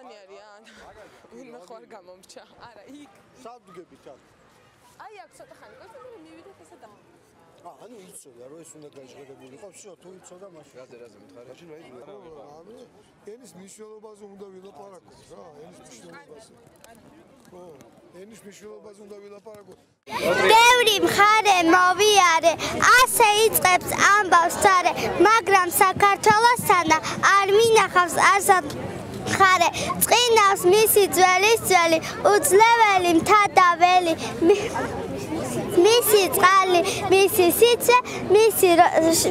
ჩვენი არიან. ვინმე ხარ გამომრჩა. არა, იქ. სადგებით აქ. აი აქ ცოტა ხანი გასაგები მივიდეთ ესა და. ანუ იცოდა რომ ეს უნდა გაჟღერებული იყო, всё, თუ იცოდა მაშინ. რაზე მითხარი? მაშინ რა იცოდა? ანუ ენის მნიშვნელობაზე უნდა ვილაპარაკოთ რა, ენის მნიშვნელობაზე. ხო, ენის მნიშვნელობაზე უნდა ვილაპარაკოთ. ბევრი მხარე მოვიარე, ასე იწყებს ამბავს წარე, მაგრამ საქართველოსთან არ მინახავს არსად მხარე, წინავს მისი ძველი, უძლეველი მთადაველი, მისი წყალი, მისი სიცე,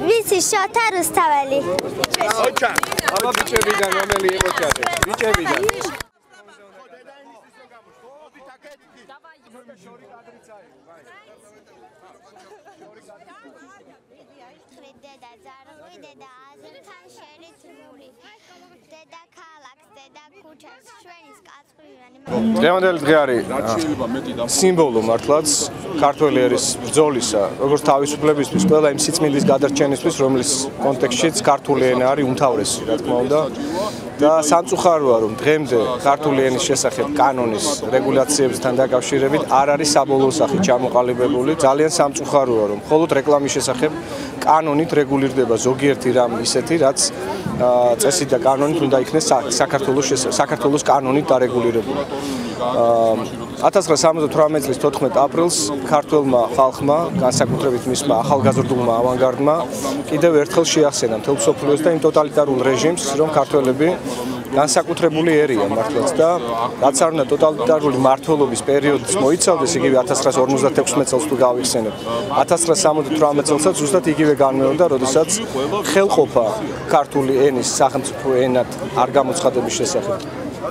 მისი შოთა რუსთაველი. ოჩა, აბა ბიჭებიდან რომელი იყო ჩათე? ბიჭებიდან. დედა ზარღვი, დედა აზერთან შერიცმული, დედა ქალაქს, დედა ქუჩას, ჩვენის კაცხვირანი. დღევანდელი დღე არის სიმბოლო მართლაც ქართველი ერის ბრძოლისა, როგორც თავისუფლებისთვის, ყველა იმ სიწმინდის გადარჩენისთვის, რომლის კონტექსტშიც ქართული ენა არის უმთავრესი, რა თქმა უნდა. და სამწუხაროა, რომ დღემდე ქართული ენის შესახებ კანონის რეგულაციებთან დაკავშირებით არ არის საბოლოო სახით ჩამოყალიბებული. ძალიან სამწუხაროა, რომ მხოლოდ რეკლამის შესახებ კანონით რეგულირდება ზოგიერთი რამ ისეთი, რაც წესით და კანონით უნდა იქნეს საქართველოს კანონით დარეგულირებული. 1978 წლის 14 აპრილს ქართველმა ხალხმა, განსაკუთრებით მისმა ახალგაზრდულმა ავანგარდმა, კიდევ ერთხელ შეახსენა მთელ მსოფლიოს და იმ ტოტალიტარულ რეჟიმს, რომ ქართველები განსაკუთრებული ერია მართლაც და რაც არ უნდა ტოტალიტარული მმართველობის პერიოდიც მოიცავდეს, იგივე 1956 წელს თუ გავიხსენებთ, 1978 წელსაც ზუსტად იგივე განმეორდა, როდესაც ხელყოფა ქართული ენის სახელმწიფო ენად არ გამოცხადების შესახებ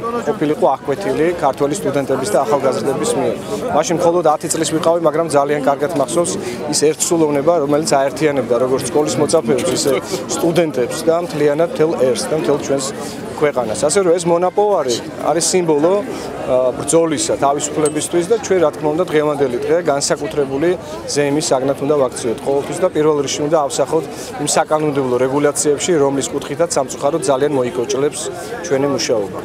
ყოფილიყო აღკვეთილი ქართველი სტუდენტების და ახალგაზრდების მიერ. მაშინ მხოლოდ 10 წლის ვიყავი, მაგრამ ძალიან კარგად მახსოვს ის ერთსულოვნება, რომელიც აერთიანებდა როგორც სკოლის მოწაფეებს, ისე სტუდენტებს და მთლიანად მთელ ერს და მთელ ჩვენს ქვეყანას. ასე რომ ეს მონაპოვარი არის სიმბოლო ბრძოლისა თავისუფლებისთვის და ჩვენ რა თქმა უნდა დღევანდელი დღე განსაკუთრებული ზეიმის საგნად უნდა ვაქციოთ ყოველთვის და პირველ რიგში უნდა ავსახოთ იმ საკანონმდებლო რეგულაციებში, რომლის კუთხითაც სამწუხაროდ ძალიან მოიკოჭლებს ჩვენი მუშაობა.